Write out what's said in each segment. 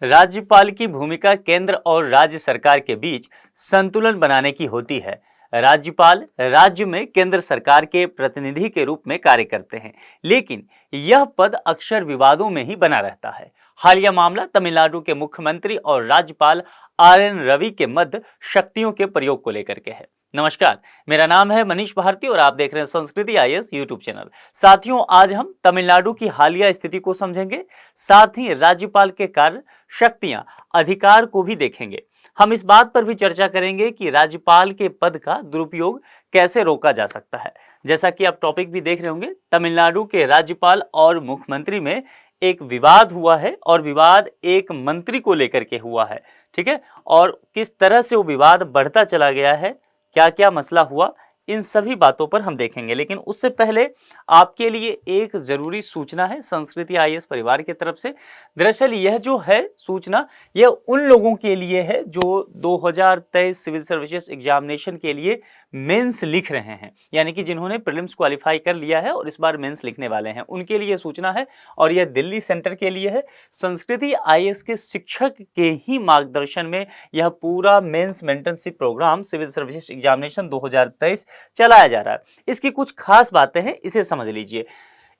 राज्यपाल की भूमिका केंद्र और राज्य सरकार के बीच संतुलन बनाने की होती है। राज्यपाल राज्य में केंद्र सरकार के प्रतिनिधि के रूप में कार्य करते हैं, लेकिन यह पद अक्सर विवादों में ही बना रहता है। हालिया मामला तमिलनाडु के मुख्यमंत्री और राज्यपाल RN रवि के मध्य शक्तियों के प्रयोग को लेकर के है। नमस्कार, मेरा नाम है मनीष भारती और आप देख रहे हैं संस्कृति IAS यूट्यूब चैनल। साथियों, आज हम तमिलनाडु की हालिया स्थिति को समझेंगे, साथ ही राज्यपाल के कार्य, शक्तियां, अधिकार को भी देखेंगे। हम इस बात पर भी चर्चा करेंगे कि राज्यपाल के पद का दुरुपयोग कैसे रोका जा सकता है। जैसा कि आप टॉपिक भी देख रहे होंगे, तमिलनाडु के राज्यपाल और मुख्यमंत्री में एक विवाद हुआ है और विवाद एक मंत्री को लेकर के हुआ है। ठीक है, और किस तरह से वो विवाद बढ़ता चला गया है, क्या क्या मसला हुआ, इन सभी बातों पर हम देखेंगे। लेकिन उससे पहले आपके लिए एक जरूरी सूचना है संस्कृति IAS परिवार की तरफ से। दरअसल यह जो है सूचना, यह उन लोगों के लिए है जो 2023 सिविल सर्विसेज एग्जामिनेशन के लिए मेंस लिख रहे हैं, यानी कि जिन्होंने प्रीलिम्स क्वालिफाई कर लिया है और इस बार मेंस लिखने वाले हैं, उनके लिए सूचना है। और यह दिल्ली सेंटर के लिए है। संस्कृति IAS के शिक्षक के ही मार्गदर्शन में यह पूरा mains mentorship programme civil services examination 2023 चलाया जा रहा है। इसकी कुछ खास बातें हैं, इसे समझ लीजिए।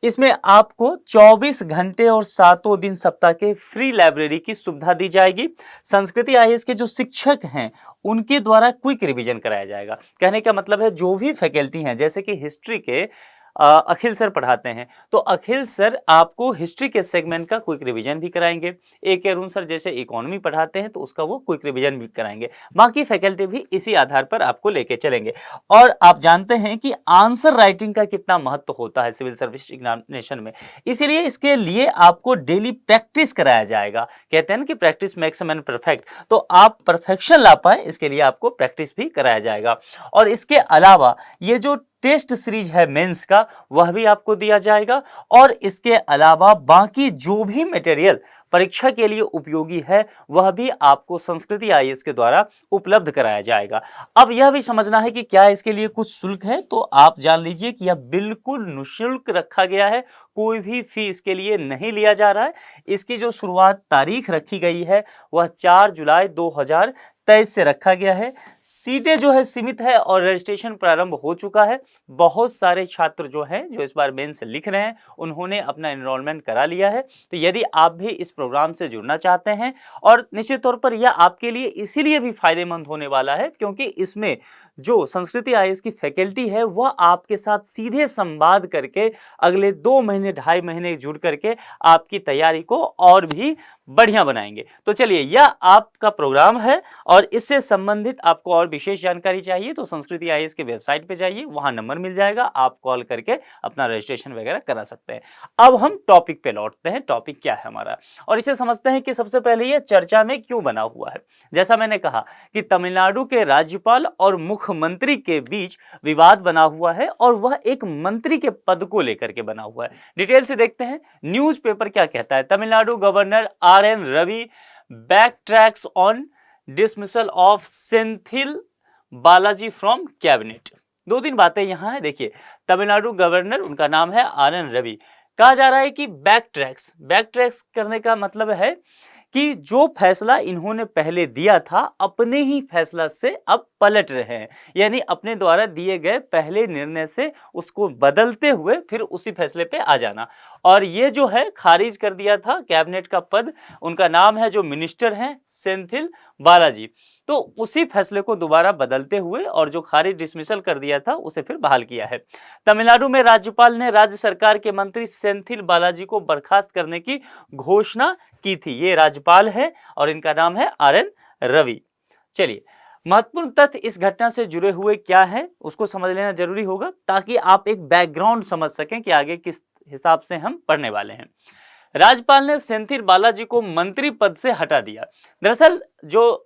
इसमें आपको 24 घंटे और 7 दिन सप्ताह के फ्री लाइब्रेरी की सुविधा दी जाएगी। संस्कृति IAS के जो शिक्षक हैं उनके द्वारा क्विक रिवीजन कराया जाएगा। कहने का मतलब है, जो भी फैकल्टी हैं, जैसे कि हिस्ट्री के अखिल सर पढ़ाते हैं, तो अखिल सर आपको हिस्ट्री के सेगमेंट का क्विक रिवीजन भी कराएंगे। AK अरुण सर जैसे इकोनॉमी पढ़ाते हैं तो उसका वो क्विक रिवीजन भी कराएंगे। बाकी फैकल्टी भी इसी आधार पर आपको लेके चलेंगे। और आप जानते हैं कि आंसर राइटिंग का कितना महत्व होता है सिविल सर्विस एग्जामिनेशन में, इसीलिए इसके लिए आपको डेली प्रैक्टिस कराया जाएगा। कहते हैं ना कि प्रैक्टिस मेक्स मैन परफेक्ट, तो आप परफेक्शन ला पाए इसके लिए आपको प्रैक्टिस भी कराया जाएगा। और इसके अलावा ये जो टेस्ट सीरीज है मेंस का, वह भी आपको दिया जाएगा। और इसके अलावा बाकी जो भी मटेरियल परीक्षा के लिए उपयोगी है वह भी आपको संस्कृति IAS के द्वारा उपलब्ध कराया जाएगा। अब यह भी समझना है कि क्या इसके लिए कुछ शुल्क है, तो आप जान लीजिए कि यह बिल्कुल निःशुल्क रखा गया है। कोई भी फी इसके लिए नहीं लिया जा रहा है। इसकी जो शुरुआत तारीख रखी गई है वह 4 जुलाई 2023 से रखा गया है। सीटें जो है सीमित है और रजिस्ट्रेशन प्रारंभ हो चुका है। बहुत सारे छात्र जो हैं, जो इस बार मेंस लिख रहे हैं, उन्होंने अपना एनरोलमेंट करा लिया है। तो यदि आप भी इस प्रोग्राम से जुड़ना चाहते हैं, और निश्चित तौर पर यह आपके लिए इसीलिए भी फायदेमंद होने वाला है क्योंकि इसमें जो संस्कृति IAS की फैकल्टी है वह आपके साथ सीधे संवाद करके अगले 2 महीने 2.5 महीने जुड़ करके आपकी तैयारी को और भी बढ़िया बनाएंगे। तो चलिए, यह आपका प्रोग्राम है और इससे संबंधित आपको और विशेष जानकारी चाहिए तो संस्कृति IAS के वेबसाइट पे जाइए, वहां नंबर मिल जाएगा, आप कॉल करके अपना रजिस्ट्रेशन वगैरह करा सकते हैं। अब हम टॉपिक पे लौटते हैं। टॉपिक क्या है हमारा, और इसे समझते हैं कि सबसे पहले यह चर्चा में क्यों बना हुआ है। जैसा मैंने कहा कि तमिलनाडु के राज्यपाल और मुख्यमंत्री के बीच विवाद बना हुआ है और वह एक मंत्री के पद को लेकर के बना हुआ है। डिटेल से देखते हैं न्यूज़पेपर क्या कहता है। Tamil Nadu governor RN Ravi back tracks on dismissal of Senthil Balaji from cabinet. 2-3 बातें यहां है। देखिए, तमिलनाडु गवर्नर, उनका नाम है RN रवि। कहा जा रहा है कि बैक ट्रैक्स करने का मतलब है कि जो फैसला इन्होंने पहले दिया था, अपने ही फैसला से अब पलट रहे हैं, यानी अपने द्वारा दिए गए पहले निर्णय से उसको बदलते हुए फिर उसी फैसले पे आ जाना। और ये जो है खारिज कर दिया था कैबिनेट का पद, उनका नाम है जो मिनिस्टर हैं सेंथिल बालाजी, तो उसी फैसले को दोबारा बदलते हुए और जो खारिज डिसमिसल कर दिया था उसे फिर बहाल किया है। तमिलनाडु में राज्यपाल ने राज्य सरकार के मंत्री सेंथिल बालाजी को बर्खास्त करने की घोषणा की थी। ये राज्यपाल है और इनका नाम है RN रवि। चलिए, महत्वपूर्ण तथ्य इस घटना से जुड़े हुए क्या है उसको समझ लेना जरूरी होगा, ताकि आप एक बैकग्राउंड समझ सकें कि आगे किस हिसाब से हम पढ़ने वाले हैं। राज्यपाल ने सेंथिल बालाजी को मंत्री पद से हटा दिया। दरअसल जो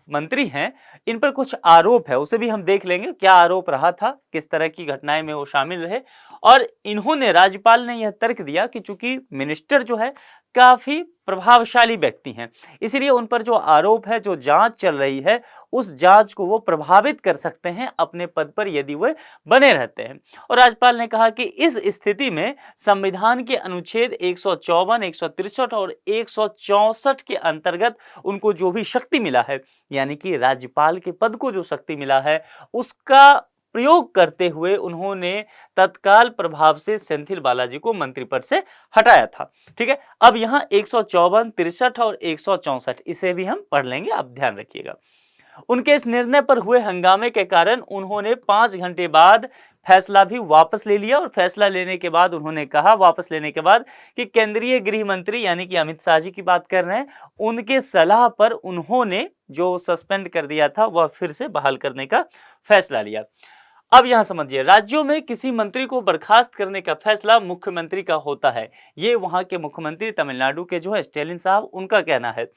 मंत्री हैं इन पर कुछ आरोप है, उसे भी हम देख लेंगे क्या आरोप रहा था, किस तरह की घटनाएं में वो शामिल रहे। और इन्होंने, राज्यपाल ने यह तर्क दिया कि चूंकि मिनिस्टर जो है काफी प्रभावशाली व्यक्ति हैं, इसलिए उन पर जो आरोप है, जो जांच चल रही है, उस जांच को वो प्रभावित कर सकते हैं अपने पद पर यदि वे बने रहते हैं। और राज्यपाल ने कहा कि इस स्थिति में संविधान के अनुच्छेद 154, 163 और 164 के अंतर्गत उनको जो भी शक्ति मिला है, यानी कि राज्यपाल के पद को जो शक्ति मिला है, उसका प्रयोग करते हुए उन्होंने तत्काल प्रभाव से सेंथिल बालाजी को मंत्री पद से हटाया था। ठीक है, अब यहाँ 154, 63 और 164 इसे भी हम पढ़ लेंगे, आप ध्यान रखिएगा। उनके इस निर्णय पर हुए हंगामे के कारण उन्होंने 5 घंटे बाद फैसला भी वापस ले लिया। और फैसला लेने के बाद उन्होंने कहा, वापस लेने के बाद, कि केंद्रीय गृह मंत्री यानी कि अमित शाह जी की बात कर रहे हैं, उनके सलाह पर उन्होंने जो सस्पेंड कर दिया था वह फिर से बहाल करने का फैसला लिया। अब यहां समझिए, राज्यों में किसी मंत्री को बर्खास्त करने का फैसला मुख्यमंत्री का होता है। ये वहां के मुख्यमंत्री तमिलनाडु के जो है स्टेलिन साहब, उनका कहना है।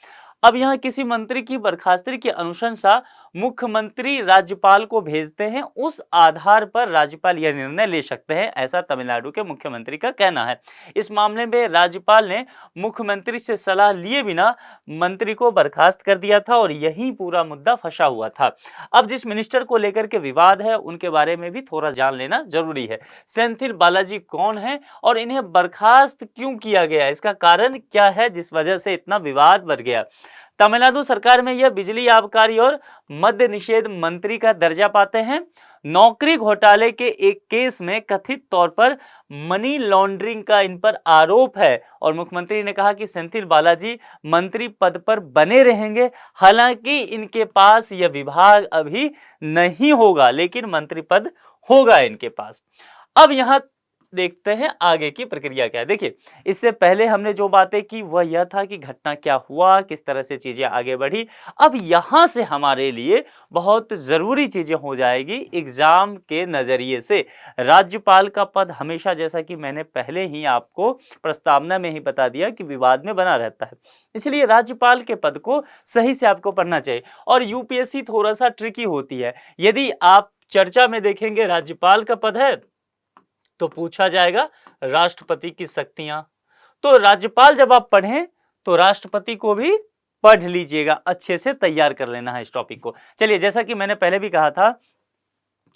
अब यहाँ किसी मंत्री की बर्खास्ती की अनुशंसा मुख्यमंत्री राज्यपाल को भेजते हैं, उस आधार पर राज्यपाल यह निर्णय ले सकते हैं, ऐसा तमिलनाडु के मुख्यमंत्री का कहना है। इस मामले में राज्यपाल ने मुख्यमंत्री से सलाह लिए बिना मंत्री को बर्खास्त कर दिया था और यही पूरा मुद्दा फंसा हुआ था। अब जिस मिनिस्टर को लेकर के विवाद है, उनके बारे में भी थोड़ा जान लेना जरूरी है। सेंथिल बालाजी कौन है और इन्हें बर्खास्त क्यों किया गया, इसका कारण क्या है जिस वजह से इतना विवाद बढ़ गया। तमिलनाडु सरकार में यह बिजली, आबकारी और मद्य निषेध मंत्री का दर्जा पाते हैं। नौकरी घोटाले के एक केस में कथित तौर पर मनी लॉन्ड्रिंग का इन पर आरोप है और मुख्यमंत्री ने कहा कि सेंथिल बालाजी मंत्री पद पर बने रहेंगे। हालांकि इनके पास यह विभाग अभी नहीं होगा, लेकिन मंत्री पद होगा इनके पास। अब यहां देखते हैं आगे की प्रक्रिया क्या है। देखिए, इससे पहले हमने जो बातें की वह यह था कि घटना क्या हुआ, किस तरह से चीजें आगे बढ़ी। अब यहां से हमारे लिए बहुत जरूरी चीजें हो जाएगी एग्जाम के नजरिए से। राज्यपाल का पद हमेशा, जैसा कि मैंने पहले ही आपको प्रस्तावना में ही बता दिया, कि विवाद में बना रहता है, इसलिए राज्यपाल के पद को सही से आपको पढ़ना चाहिए। और यूपीएससी थोड़ा सा ट्रिकी होती है। यदि आप चर्चा में देखेंगे राज्यपाल का पद है तो पूछा जाएगा राष्ट्रपति की शक्तियां, तो राज्यपाल जब आप पढ़ें तो राष्ट्रपति को भी पढ़ लीजिएगा, अच्छे से तैयार कर लेना है इस टॉपिक को। चलिए, जैसा कि मैंने पहले भी कहा था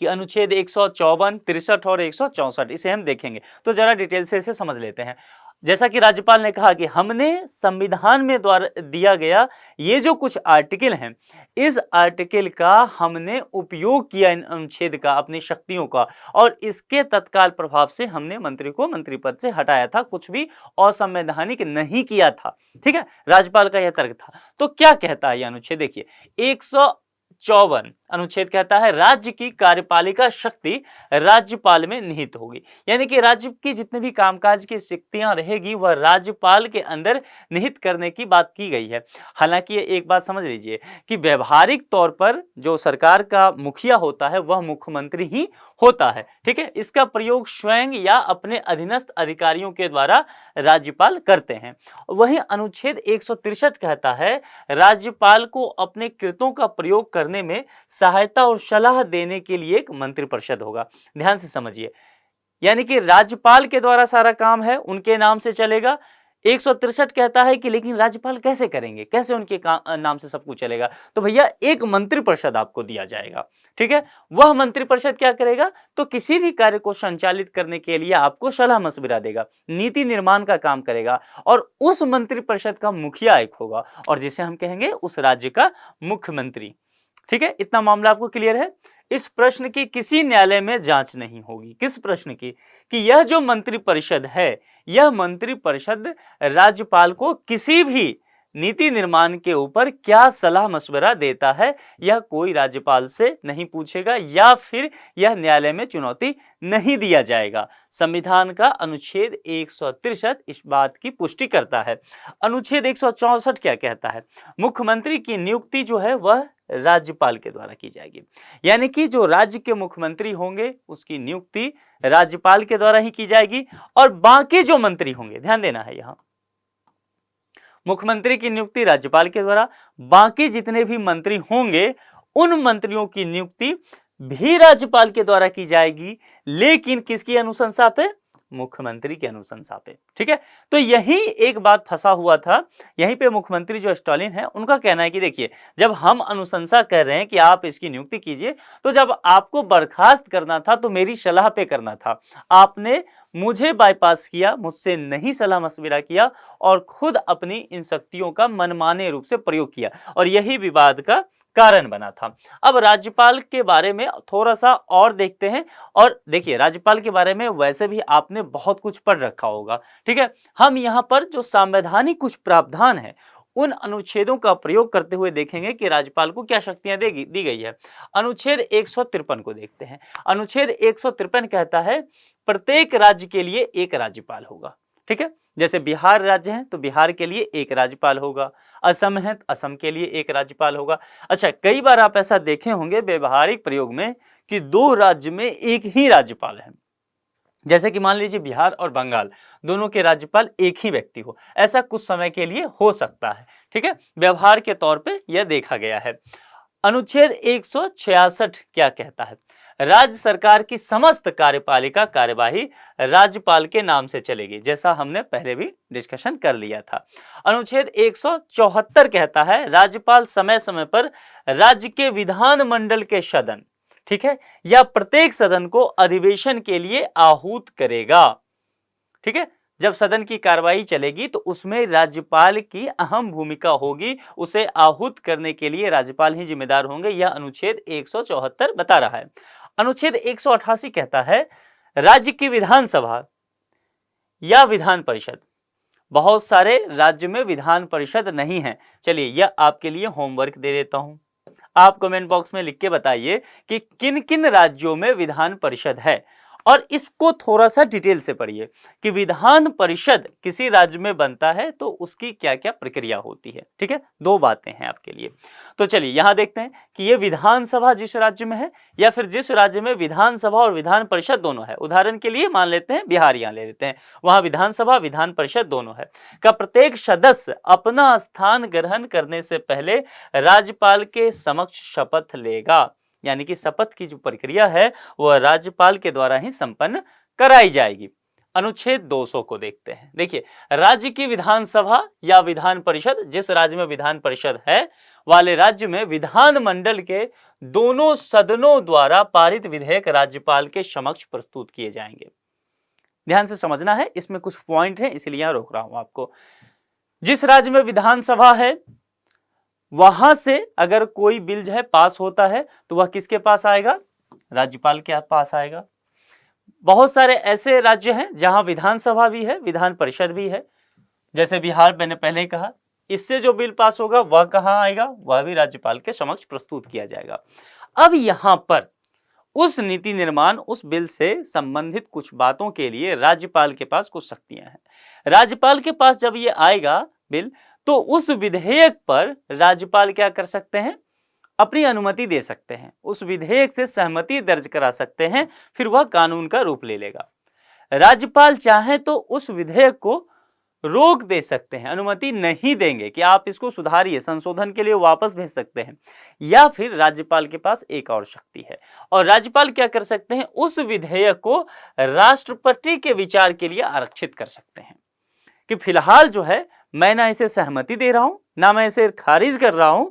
कि अनुच्छेद 154, 63 और 164 इसे हम देखेंगे, तो जरा डिटेल से इसे समझ लेते हैं। जैसा कि राज्यपाल ने कहा कि हमने संविधान में द्वारा दिया गया ये जो कुछ आर्टिकल हैं, इस आर्टिकल का हमने उपयोग किया, इन अनुच्छेद का, अपनी शक्तियों का, और इसके तत्काल प्रभाव से हमने मंत्री को मंत्री पद से हटाया था, कुछ भी असंवैधानिक नहीं किया था। ठीक है, राज्यपाल का यह तर्क था। तो क्या कहता है यह अनुच्छेद, देखिए 154 अनुच्छेद कहता है राज्य की कार्यपालिका शक्ति राज्यपाल में निहित होगी, यानी कि राज्य की जितने भी कामकाज की शक्तियां रहेगी वह राज्यपाल के अंदर निहित करने की बात की गई है। हालांकि एक बात समझ लीजिए कि व्यवहारिक तौर पर जो सरकार का मुखिया होता है वह मुख्यमंत्री ही होता है। ठीक है, इसका प्रयोग स्वयं या अपने अधीनस्थ अधिकारियों के द्वारा राज्यपाल करते हैं। वहीं अनुच्छेद 163 कहता है राज्यपाल को अपने कृत्यों का प्रयोग करने में सहायता और सलाह देने के लिए एक मंत्रिपरिषद होगा। ध्यान से समझिए, यानी कि राज्यपाल के द्वारा सारा काम है, उनके नाम से चलेगा। 163 कहता है कि लेकिन राज्यपाल कैसे करेंगे, कैसे उनके नाम से सब कुछ चलेगा, तो भैया एक मंत्रिपरिषद आपको दिया जाएगा। ठीक है, वह मंत्रिपरिषद क्या करेगा, तो किसी भी कार्य को संचालित करने के लिए आपको सलाह मशविरा देगा, नीति निर्माण का काम करेगा, और उस मंत्रिपरिषद का मुखिया एक होगा और जिसे हम कहेंगे उस राज्य का मुख्यमंत्री। ठीक है, इतना मामला आपको क्लियर है। इस प्रश्न की किसी न्यायालय में जांच नहीं होगी। किस प्रश्न की, कि यह जो मंत्रिपरिषद है, यह मंत्रिपरिषद राज्यपाल को किसी भी नीति निर्माण के ऊपर क्या सलाह मशवरा देता है, यह कोई राज्यपाल से नहीं पूछेगा या फिर यह न्यायालय में चुनौती नहीं दिया जाएगा। संविधान का अनुच्छेद 163 इस बात की पुष्टि करता है। अनुच्छेद 164 क्या कहता है, मुख्यमंत्री की नियुक्ति जो है वह राज्यपाल के द्वारा की जाएगी, यानी कि जो राज्य के मुख्यमंत्री होंगे उसकी नियुक्ति राज्यपाल के द्वारा ही की जाएगी। और बाकी जो मंत्री होंगे, ध्यान देना है, यहां मुख्यमंत्री की नियुक्ति राज्यपाल के द्वारा, बाकी जितने भी मंत्री होंगे उन मंत्रियों की नियुक्ति भी राज्यपाल के द्वारा की जाएगी, लेकिन किसकी अनुशंसा पे? मुख्यमंत्री की अनुशंसा पे। ठीक है, तो यही एक बात फंसा हुआ था। यहीं पे मुख्यमंत्री जो स्टालिन है उनका कहना है कि देखिए, जब हम अनुशंसा कर रहे हैं कि आप इसकी नियुक्ति कीजिए, तो जब आपको बर्खास्त करना था तो मेरी सलाह पे करना था, आपने मुझे बाईपास किया, मुझसे नहीं सलाह मशविरा किया और खुद अपनी इन शक्तियों का मनमाने रूप से प्रयोग किया, और यही विवाद का कारण बना था। अब राज्यपाल के बारे में थोड़ा सा और देखते हैं, और देखिए राज्यपाल के बारे में वैसे भी आपने बहुत कुछ पढ़ रखा होगा। ठीक है, हम यहाँ पर जो संवैधानिक कुछ प्रावधान है उन अनुच्छेदों का प्रयोग करते हुए देखेंगे कि राज्यपाल को क्या शक्तियां दी गई है। अनुच्छेद 153 को देखते हैं। अनुच्छेद 153 कहता है प्रत्येक राज्य के लिए एक राज्यपाल होगा। ठीक है, जैसे बिहार राज्य है तो बिहार के लिए एक राज्यपाल होगा, असम है तो असम के लिए एक राज्यपाल होगा। अच्छा, कई बार आप ऐसा देखे होंगे व्यवहारिक प्रयोग में कि दो राज्य में एक ही राज्यपाल है, जैसे कि मान लीजिए बिहार और बंगाल दोनों के राज्यपाल एक ही व्यक्ति हो, ऐसा कुछ समय के लिए हो सकता है। ठीक है, व्यवहार के तौर पे यह देखा गया है। अनुच्छेद 166 क्या कहता है? राज्य सरकार की समस्त कार्यपालिका कार्यवाही राज्यपाल के नाम से चलेगी, जैसा हमने पहले भी डिस्कशन कर लिया था। अनुच्छेद 174 कहता है राज्यपाल समय समय पर राज्य के विधानमंडल के सदन, ठीक है, या प्रत्येक सदन को अधिवेशन के लिए आहूत करेगा। ठीक है, जब सदन की कार्रवाई चलेगी तो उसमें राज्यपाल की अहम भूमिका होगी, उसे आहूत करने के लिए राज्यपाल ही जिम्मेदार होंगे, यह अनुच्छेद 174 बता रहा है। अनुच्छेद 188 कहता है राज्य की विधानसभा या विधान परिषद, बहुत सारे राज्य में विधान परिषद नहीं है, चलिए यह आपके लिए होमवर्क दे देता हूं, आप कमेंट बॉक्स में लिख के बताइए कि किन किन राज्यों में विधान परिषद है, और इसको थोड़ा सा डिटेल से पढ़िए कि विधान परिषद किसी राज्य में बनता है तो उसकी क्या क्या प्रक्रिया होती है। ठीक है, दो बातें हैं आपके लिए। तो चलिए यहां देखते हैं कि ये विधानसभा जिस राज्य में है या फिर जिस राज्य में विधानसभा और विधान परिषद दोनों है, उदाहरण के लिए मान लेते हैं बिहार, यहां ले लेते हैं, वहां विधानसभा विधान परिषद दोनों है, का प्रत्येक सदस्य अपना स्थान ग्रहण करने से पहले राज्यपाल के समक्ष शपथ लेगा, यानी कि शपथ की जो प्रक्रिया है वह राज्यपाल के द्वारा ही संपन्न कराई जाएगी। अनुच्छेद 200 को देखते हैं। देखिए, राज्य की विधानसभा या विधान परिषद, जिस राज्य में विधान परिषद है वाले राज्य में विधानमंडल के दोनों सदनों द्वारा पारित विधेयक राज्यपाल के समक्ष प्रस्तुत किए जाएंगे। ध्यान से समझना है, इसमें कुछ पॉइंट है इसलिए यहां रोक रहा हूं आपको। जिस राज्य में विधानसभा है वहां से अगर कोई बिल जो है पास होता है तो वह किसके पास आएगा? राज्यपाल के पास आएगा। बहुत सारे ऐसे राज्य हैं जहां विधानसभा भी है विधान परिषद भी है, जैसे बिहार, मैंने पहले ही कहा, इससे जो बिल पास होगा वह कहां आएगा? वह भी राज्यपाल के समक्ष प्रस्तुत किया जाएगा। अब यहां पर उस नीति निर्माण, उस बिल से संबंधित कुछ बातों के लिए राज्यपाल के पास कुछ शक्तियां हैं। राज्यपाल के पास जब ये आएगा बिल, तो उस विधेयक पर राज्यपाल क्या कर सकते हैं? अपनी अनुमति दे सकते हैं, उस विधेयक से सहमति दर्ज करा सकते हैं, फिर वह कानून का रूप ले लेगा। राज्यपाल चाहे तो उस विधेयक को रोक दे सकते हैं, अनुमति नहीं देंगे कि आप इसको सुधारिए, संशोधन के लिए वापस भेज सकते हैं, या फिर राज्यपाल के पास एक और शक्ति है, और राज्यपाल क्या कर सकते हैं? उस विधेयक को राष्ट्रपति के विचार के लिए आरक्षित कर सकते हैं कि फिलहाल जो है मैं ना इसे सहमति दे रहा हूं, ना मैं इसे खारिज कर रहा हूं,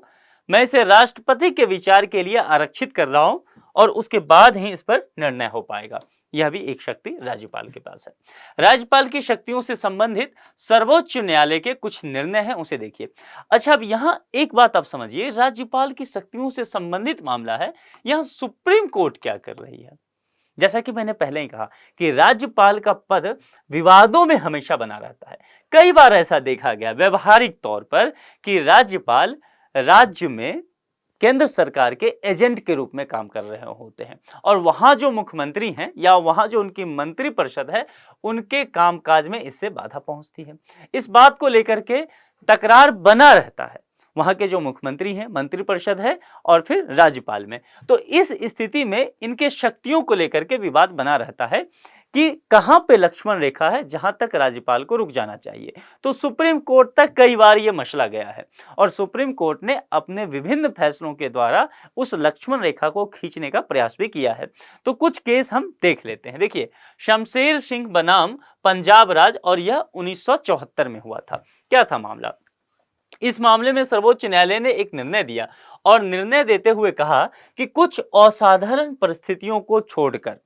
मैं इसे राष्ट्रपति के विचार के लिए आरक्षित कर रहा हूं, और उसके बाद ही इस पर निर्णय हो पाएगा। यह भी एक शक्ति राज्यपाल के पास है। राज्यपाल की शक्तियों से संबंधित सर्वोच्च न्यायालय के कुछ निर्णय हैं, उसे देखिए। अच्छा, अब यहां एक बात आप समझिए, राज्यपाल की शक्तियों से संबंधित मामला है, यहां सुप्रीम कोर्ट क्या कर रही है? जैसा कि मैंने पहले ही कहा कि राज्यपाल का पद विवादों में हमेशा बना रहता है। कई बार ऐसा देखा गया व्यवहारिक तौर पर कि राज्यपाल राज्य में केंद्र सरकार के एजेंट के रूप में काम कर रहे होते हैं, और वहां जो मुख्यमंत्री हैं या वहां जो उनकी मंत्री परिषद है उनके कामकाज में इससे बाधा पहुंचती है। इस बात को लेकर के तकरार बना रहता है वहां के जो मुख्यमंत्री हैं, मंत्री परिषद है, और फिर राज्यपाल में। तो इस स्थिति में इनके शक्तियों को लेकर के विवाद बना रहता है कि कहां पे लक्ष्मण रेखा है जहां तक राज्यपाल को रुक जाना चाहिए। तो सुप्रीम कोर्ट तक कई बार यह मसला गया है और सुप्रीम कोर्ट ने अपने विभिन्न फैसलों के द्वारा उस लक्ष्मण रेखा को खींचने का प्रयास भी किया है। तो कुछ केस हम देख लेते हैं। देखिए, शमशेर सिंह बनाम पंजाब राज, और यह 1974 में हुआ था। क्या था मामला? इस मामले में सर्वोच्च न्यायालय ने एक निर्णय दिया और निर्णय देते हुए कहा कि कुछ असाधारण परिस्थितियों को छोड़कर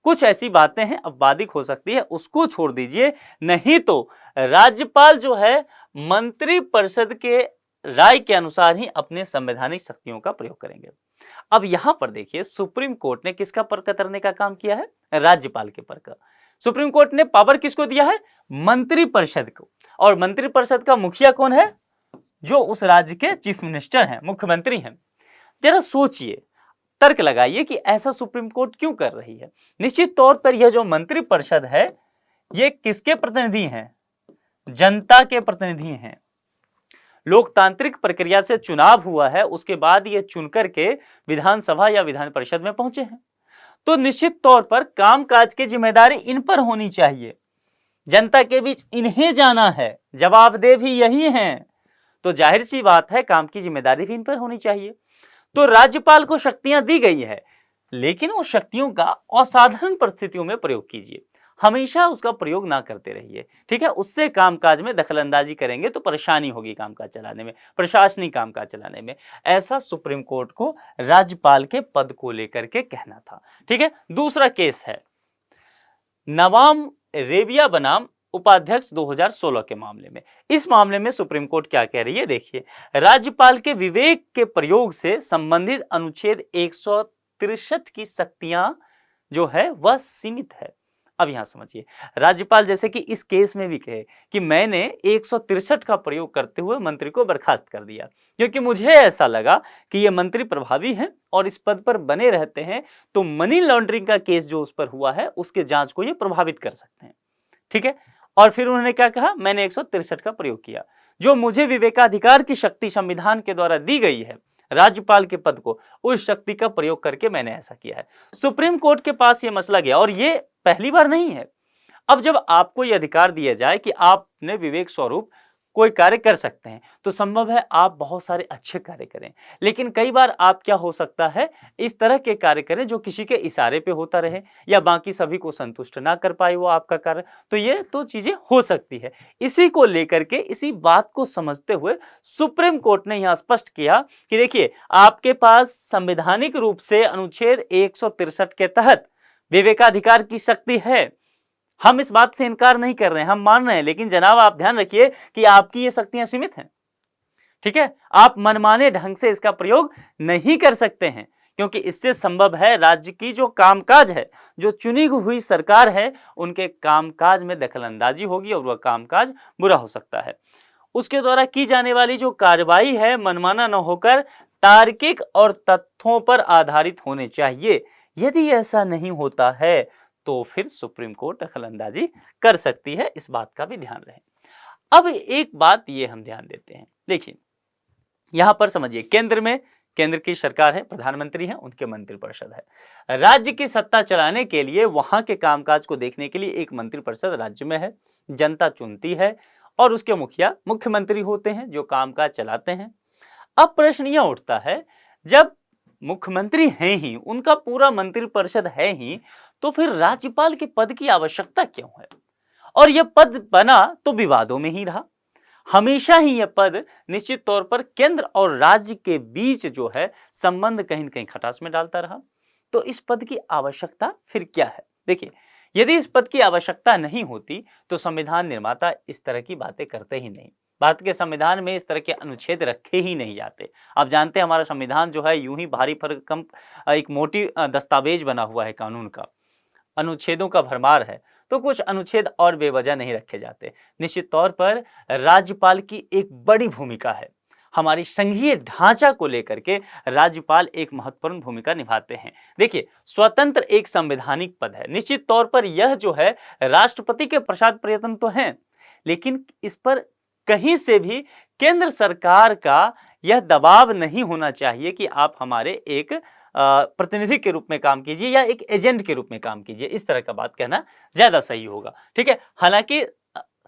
कुछ ऐसी बातें हैं आपराधिक हो सकती है, उसको छोड़ दीजिए, नहीं तो राज्यपाल जो है मंत्रिपरिषद के राय के अनुसार ही अपने संवैधानिक शक्तियों का प्रयोग करेंगे। अब यहां पर देखिए, सुप्रीम कोर्ट ने किसका पर कतरने का काम किया है? राज्यपाल के पर का। सुप्रीम कोर्ट ने पावर किसको दिया है? मंत्रिपरिषद को। और मंत्रिपरिषद का मुखिया कौन है? जो उस राज्य के चीफ मिनिस्टर हैं, मुख्यमंत्री हैं। जरा सोचिए, तर्क लगाइए कि ऐसा सुप्रीम कोर्ट क्यों कर रही है। निश्चित तौर पर यह जो मंत्रिपरिषद है, ये किसके प्रतिनिधि हैं? जनता के प्रतिनिधि हैं। लोकतांत्रिक प्रक्रिया से चुनाव हुआ है, उसके बाद ये चुनकर के विधानसभा या विधान परिषद में पहुंचे हैं। तो निश्चित तौर पर कामकाज की जिम्मेदारी इन पर होनी चाहिए। जनता के बीच इन्हें जाना है, जवाबदेह भी यही हैं। तो जाहिर सी बात है, काम की जिम्मेदारी भी इन पर होनी चाहिए। तो राज्यपाल को शक्तियां दी गई है, लेकिन उस शक्तियों का असाधारण परिस्थितियों में प्रयोग कीजिए। हमेशा उसका प्रयोग ना करते रहिए, ठीक है। उससे कामकाज में दखलंदाजी करेंगे तो परेशानी होगी कामकाज चलाने में, प्रशासनिक कामकाज चलाने में। ऐसा सुप्रीम कोर्ट को राज्यपाल के पद को लेकर के कहना था, ठीक है। दूसरा केस है नवाम रेबिया बनाम उपाध्यक्ष 2016 के मामले में। इस मामले में सुप्रीम कोर्ट क्या कह रही है, देखिए। राज्यपाल के विवेक के प्रयोग से संबंधित अनुच्छेद 163 की शक्तियां जो है वह सीमित है। अब यहां समझिए, राज्यपाल जैसे कि इस केस में भी कहे कि मैंने 163 का प्रयोग करते हुए मंत्री को बर्खास्त कर दिया, क्योंकि मुझे ऐसा लगा कि ये मंत्री प्रभावी हैं और इस पद पर बने रहते हैं, तो मनी लॉन्ड्रिंग का केस जो उस पर हुआ है उसके जांच को ये प्रभावित कर सकते हैं, ठीक है। और फिर उन्होंने क्या कहा? मैंने 163 का प्रयोग किया, जो मुझे विवेकाधिकार की शक्ति संविधान के द्वारा दी गई है राज्यपाल के पद को, उस शक्ति का प्रयोग करके मैंने ऐसा किया है। सुप्रीम कोर्ट के पास यह मसला गया और ये पहली बार नहीं है। अब जब आपको यह अधिकार दिया जाए कि आप अपने विवेक स्वरूप कोई कार्य कर सकते हैं, तो संभव है आप बहुत सारे अच्छे कार्य करें, लेकिन कई बार आप क्या हो सकता है, इस तरह के कार्य करें जो किसी के इशारे पे होता रहे या बाकी सभी को संतुष्ट ना कर पाए वो आपका कार्य। तो ये तो चीजें हो सकती है। इसी को लेकर के, इसी बात को समझते हुए सुप्रीम कोर्ट ने यहां स्पष्ट किया कि देखिए, आपके पास संवैधानिक रूप से अनुच्छेद 163 के तहत विवेकाधिकार की शक्ति है। हम इस बात से इनकार नहीं कर रहे हैं, हम मान रहे हैं, लेकिन जनाब आप ध्यान रखिए कि आपकी ये शक्तियां सीमित हैं, ठीक है। आप मनमाने ढंग से इसका प्रयोग नहीं कर सकते हैं, क्योंकि इससे संभव है राज्य की जो कामकाज है, जो चुनी हुई सरकार है, उनके कामकाज में दखलंदाजी होगी और वह कामकाज बुरा हो सकता है। उसके द्वारा की जाने वाली जो कार्रवाई है मनमाना न होकर तार्किक और तथ्यों पर आधारित होने चाहिए। यदि ऐसा नहीं होता है तो फिर सुप्रीम कोर्ट दखलंदाजी कर सकती है। इस बात का भी ध्यान रहे। अब एक बात ये हम ध्यान देते हैं, देखिए यहां पर समझिए, केंद्र में केंद्र की सरकार है, प्रधानमंत्री है, उनके मंत्रिपरिषद है। राज्य की सत्ता चलाने के लिए, वहां के कामकाज को देखने के लिए एक मंत्रिपरिषद राज्य में है, जनता चुनती है और उसके मुखिया मुख्यमंत्री होते हैं जो कामकाज चलाते हैं। अब प्रश्न यह उठता है, जब मुख्यमंत्री हैं ही, उनका पूरा मंत्रिपरिषद है ही, तो फिर राज्यपाल के पद की आवश्यकता क्यों है? और यह पद बना तो विवादों में ही रहा। हमेशा ही यह पद निश्चित तौर पर केंद्र और राज्य के बीच जो है संबंध कहीं न कहीं खटास में डालता रहा। तो इस पद की आवश्यकता फिर क्या है? देखिए, यदि इस पद की आवश्यकता नहीं होती तो संविधान निर्माता इस तरह की बातें करते ही नहीं। भारत के संविधान में इस तरह के अनुच्छेद रखे ही नहीं जाते। आप जानते हैं, हमारा संविधान जो है यूं ही भारी भरकम एक मोटी दस्तावेज बना हुआ है, कानून का, अनुच्छेदों का भरमार है। तो कुछ अनुच्छेद और बेवजह नहीं रखे जाते। निश्चित तौर पर राज्यपाल की एक बड़ी भूमिका है। हमारी संघीय ढांचा को लेकर के राज्यपाल एक महत्वपूर्ण भूमिका निभाते हैं। देखिए, स्वतंत्र एक संवैधानिक पद है। निश्चित तौर पर यह जो है राष्ट्रपति के प्रसाद प्रयत्न तो हैं, लेकिन इस पर कहीं से भी केंद्र सरकार का यह दबाव नहीं होना चाहिए कि आप हमारे एक प्रतिनिधि के रूप में काम कीजिए या एक एजेंट के रूप में काम कीजिए, इस तरह का बात कहना ज्यादा सही होगा। ठीक है, हालांकि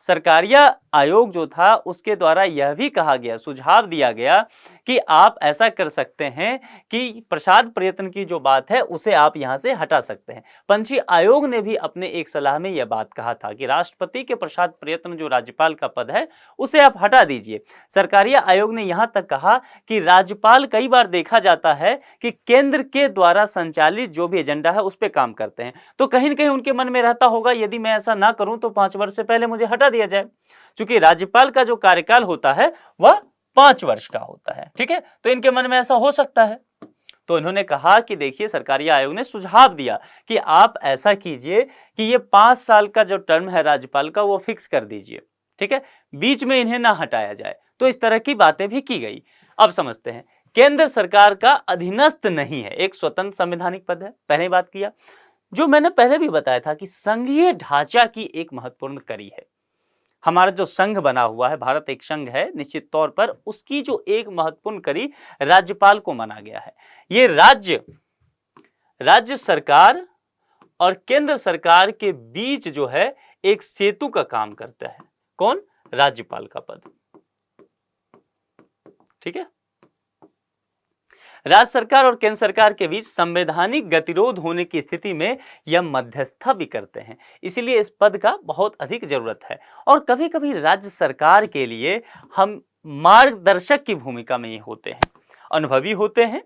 सरकारिया आयोग जो था उसके द्वारा यह भी कहा गया, सुझाव दिया गया कि आप ऐसा कर सकते हैं कि प्रसाद पर्यटन की जो बात है उसे आप यहां से हटा सकते हैं। पंछी आयोग ने भी अपने एक सलाह में यह बात कहा था कि राष्ट्रपति के प्रसाद पर्यटन जो राज्यपाल का पद है उसे आप हटा दीजिए। सरकारिया आयोग ने यहां तक कहा कि राज्यपाल कई बार देखा जाता है कि केंद्र के द्वारा संचालित जो भी एजेंडा है उस पर काम करते हैं, तो कहीं ना कहीं उनके मन में रहता होगा यदि मैं ऐसा ना करूं तो 5 वर्ष से पहले मुझे हटा दिया जाए, क्योंकि राज्यपाल का जो कार्यकाल होता है वह 5 वर्ष का होता है। ठीक है, तो इनके मन में ऐसा हो सकता है। तो इन्होंने कहा कि देखिए, सरकारिया आयोग ने सुझाव दिया कि आप ऐसा कीजिए कि ये 5 साल का जो टर्म है राज्यपाल का वो फिक्स कर दीजिए। ठीक है, बीच में इन्हें ना हटाया जाए। तो इस तरह की बातें भी की गई। अब समझते हैं, केंद्र सरकार का अधीनस्थ नहीं है, एक स्वतंत्र संवैधानिक पद है। पहले बात किया, जो मैंने पहले भी बताया था कि संघीय ढांचा की एक महत्वपूर्ण कड़ी है। हमारा जो संघ बना हुआ है, भारत एक संघ है, निश्चित तौर पर उसकी जो एक महत्वपूर्ण कड़ी राज्यपाल को माना गया है। ये राज्य सरकार और केंद्र सरकार के बीच जो है एक सेतु का काम करता है। कौन? राज्यपाल का पद। ठीक है, राज्य सरकार और केंद्र सरकार के बीच संवैधानिक गतिरोध होने की स्थिति में यह मध्यस्थता भी करते हैं, इसलिए इस पद का बहुत अधिक जरूरत है। और कभी कभी राज्य सरकार के लिए हम मार्गदर्शक की भूमिका में ही होते हैं, अनुभवी होते हैं,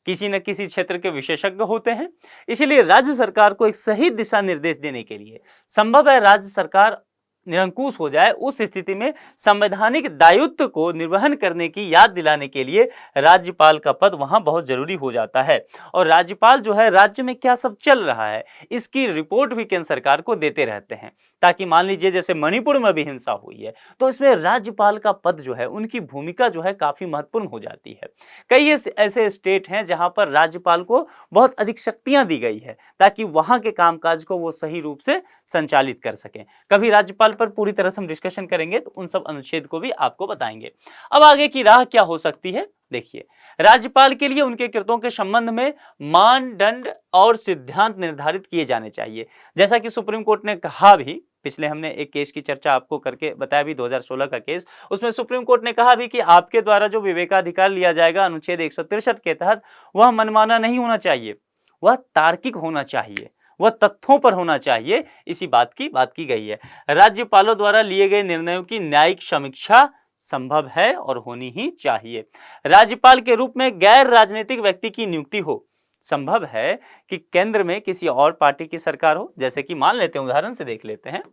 किसी न किसी क्षेत्र के विशेषज्ञ होते हैं। इसलिए राज्य सरकार को एक सही दिशा निर्देश देने के लिए, संभव है राज्य सरकार निरंकुश हो जाए, उस स्थिति में संवैधानिक दायित्व को निर्वहन करने की याद दिलाने के लिए राज्यपाल का पद वहां बहुत जरूरी हो जाता है। और राज्यपाल जो है राज्य में क्या सब चल रहा है इसकी रिपोर्ट भी केंद्र सरकार को देते रहते हैं, ताकि मान लीजिए जैसे मणिपुर में भी हिंसा हुई है तो इसमें राज्यपाल का पद जो है, उनकी भूमिका जो है काफी महत्वपूर्ण हो जाती है। कई ऐसे स्टेट हैं जहां पर राज्यपाल को बहुत अधिक शक्तियां दी गई है ताकि वहां के कामकाज को वो सही रूप से संचालित कर सकें। कभी राज्यपाल पर पूरी तरह से हम डिस्कशन करेंगे तो उन सब अनुच्छेद को भी आपको बताएंगे। अब आगे की राह क्या हो सकती है, देखिए, राज्यपाल के लिए उनके कृत्यों के संबंध में मानदंड और सिद्धांत निर्धारित किए जाने चाहिए। जैसा कि सुप्रीम कोर्ट ने कहा भी, पिछले हमने एक केस की चर्चा आपको करके बताया भी, 2016 का केस, उसमें सुप्रीम कोर्ट ने कहा भी कि आपके द्वारा जो विवेकाधिकार लिया जाएगा अनुच्छेद 163 के तहत, वह मनमाना नहीं होना चाहिए, वह तार्किक होना चाहिए, वह तथ्यों पर होना चाहिए। इसी बात की गई है। राज्यपालों द्वारा लिए गए निर्णयों की न्यायिक समीक्षा संभव है और होनी ही चाहिए। राज्यपाल के रूप में गैर राजनीतिक व्यक्ति की नियुक्ति हो। संभव है कि केंद्र में किसी और पार्टी की सरकार हो, जैसे कि मान लेते हैं, उदाहरण से देख लेते हैं,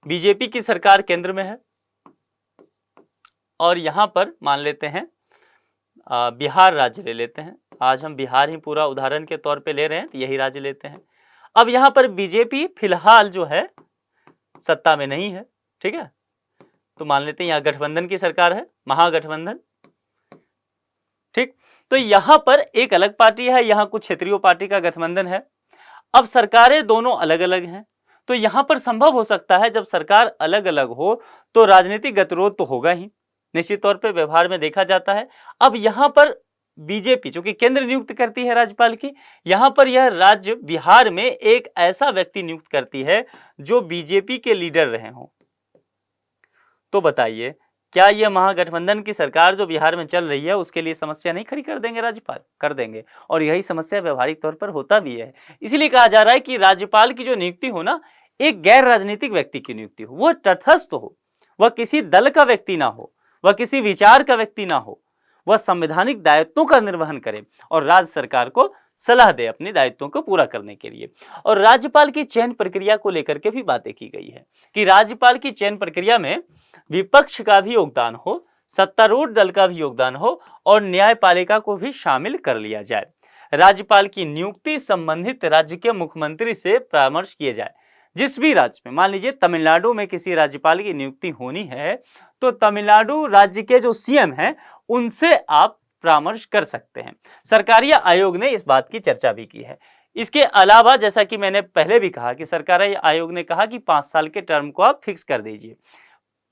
बीजेपी की सरकार केंद्र में है और यहां पर मान लेते हैं बिहार राज्य ले लेते हैं। आज हम बिहार ही पूरा उदाहरण के तौर पे ले रहे हैं, तो यही राज्य लेते हैं। अब यहां पर बीजेपी फिलहाल जो है सत्ता में नहीं है, ठीक है, तो मान लेते हैं यहां गठबंधन की सरकार है, महागठबंधन। ठीक, तो यहां पर एक अलग पार्टी है, यहां कुछ क्षेत्रीय पार्टी का गठबंधन है। अब सरकारें दोनों अलग अलग हैं, तो यहां पर संभव हो सकता है जब सरकार अलग अलग हो तो राजनीतिक गतिरोध तो होगा ही, निश्चित तौर पे व्यवहार में देखा जाता है। अब यहां पर बीजेपी चूंकि केंद्र नियुक्त करती है राज्यपाल की, यहां पर यह राज्य बिहार में एक ऐसा व्यक्ति नियुक्त करती है जो बीजेपी के लीडर रहे हों। तो बताइए, क्या यह महागठबंधन की सरकार जो बिहार में चल रही है उसके लिए समस्या नहीं खड़ी कर देंगे राज्यपाल? कर देंगे, और यही समस्या व्यवहारिक तौर पर होता भी है। इसलिए कहा जा रहा है कि राज्यपाल की जो नियुक्ति हो ना, एक गैर राजनीतिक व्यक्ति की नियुक्ति हो, वह तटस्थ हो, वह किसी दल का व्यक्ति ना हो, वह किसी विचार का व्यक्ति ना हो, वह संवैधानिक दायित्वों का निर्वहन करे और राज्य सरकार को सलाह दे अपने दायित्वों को पूरा करने के लिए। और राज्यपाल की चयन प्रक्रिया को लेकर के भी बातें की गई है कि राज्यपाल की चयन प्रक्रिया में विपक्ष का भी योगदान हो, सत्तारूढ़ दल का भी योगदान हो और न्यायपालिका को भी शामिल कर लिया जाए। राज्यपाल की नियुक्ति संबंधित राज्य के मुख्यमंत्री से परामर्श किए जाए। जिस भी राज्य में, मान लीजिए तमिलनाडु में किसी राज्यपाल की नियुक्ति होनी है तो तमिलनाडु राज्य के जो सीएम हैं उनसे आप परामर्श कर सकते हैं। सरकारिया आयोग ने इस बात की चर्चा भी की है। इसके अलावा जैसा कि मैंने पहले भी कहा कि सरकारिया आयोग ने कहा कि 5 साल के टर्म को आप फिक्स कर दीजिए।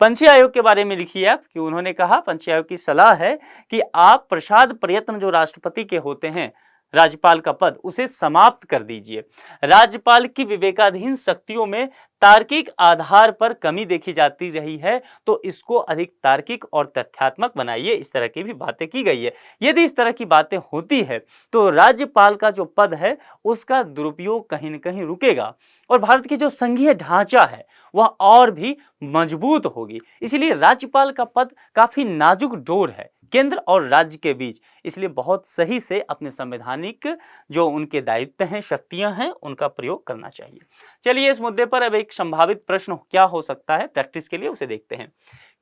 पंछी आयोग के बारे में लिखिए आप कि उन्होंने कहा, पंछी आयोग की सलाह है कि आप प्रसाद पर्यटन जो राष्ट्रपति के होते हैं, राज्यपाल का पद, उसे समाप्त कर दीजिए। राज्यपाल की विवेकाधीन शक्तियों में तार्किक आधार पर कमी देखी जाती रही है, तो इसको अधिक तार्किक और तथ्यात्मक बनाइए। इस तरह की भी बातें की गई है। यदि इस तरह की बातें होती है तो राज्यपाल का जो पद है उसका दुरुपयोग कहीं न कहीं रुकेगा और भारत की जो संघीय ढांचा है वह और भी मजबूत होगी। इसलिए राज्यपाल का पद काफी नाजुक डोर है केंद्र और राज्य के बीच, इसलिए बहुत सही से अपने संवैधानिक जो उनके दायित्व हैं, शक्तियां हैं, उनका प्रयोग करना चाहिए। चलिए इस मुद्दे पर अब एक संभावित प्रश्न क्या हो सकता है प्रैक्टिस के लिए, उसे देखते हैं।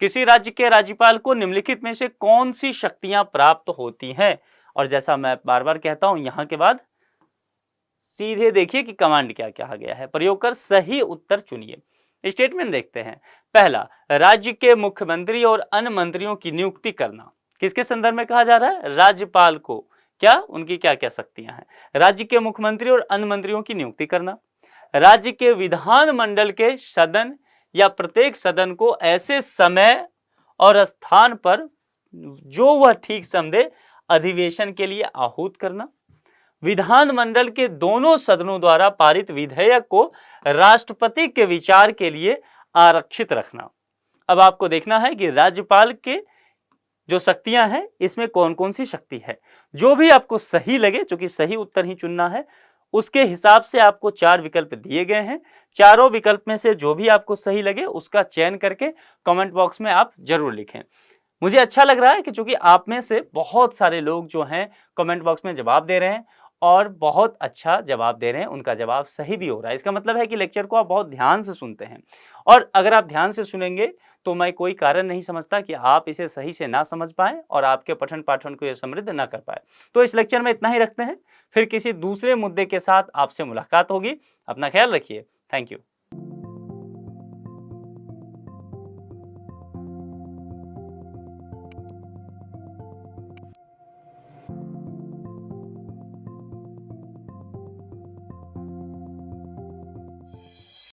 किसी राज्य के राज्यपाल को निम्नलिखित में से कौन सी शक्तियां प्राप्त होती हैं? और जैसा मैं बार बार कहता हूं, यहां के बाद सीधे देखिए कि कमांड क्या कहा गया है, प्रयोग कर सही उत्तर चुनिए। स्टेटमेंट देखते हैं। पहला, राज्य के मुख्यमंत्री और अन्य मंत्रियों की नियुक्ति करना। किसके संदर्भ में कहा जा रहा है? राज्यपाल को क्या उनकी क्या क्या शक्तियां हैं? राज्य के मुख्यमंत्री और अन्य मंत्रियों की नियुक्ति करना, राज्य के विधानमंडल के सदन या प्रत्येक सदन को ऐसे समय और स्थान पर जो वह ठीक समझे अधिवेशन के लिए आहूत करना, विधानमंडल के दोनों सदनों द्वारा पारित विधेयक को राष्ट्रपति के विचार के लिए आरक्षित रखना। अब आपको देखना है कि राज्यपाल के जो शक्तियां हैं इसमें कौन कौन सी शक्ति है। जो भी आपको सही लगे, चूंकि सही उत्तर ही चुनना है, उसके हिसाब से आपको 4 विकल्प दिए गए हैं। चारों विकल्प में से जो भी आपको सही लगे उसका चयन करके कमेंट बॉक्स में आप जरूर लिखें। मुझे अच्छा लग रहा है कि चूंकि आप में से बहुत सारे लोग जो हैं कमेंट बॉक्स में जवाब दे रहे हैं और बहुत अच्छा जवाब दे रहे हैं, उनका जवाब सही भी हो रहा है। इसका मतलब है कि लेक्चर को आप बहुत ध्यान से सुनते हैं, और अगर आप ध्यान से सुनेंगे तो मैं कोई कारण नहीं समझता कि आप इसे सही से ना समझ पाएं और आपके पठन पाठन को यह समृद्ध ना कर पाए। तो इस लेक्चर में इतना ही रखते हैं, फिर किसी दूसरे मुद्दे के साथ आपसे मुलाकात होगी। अपना ख्याल रखिए। Thank you.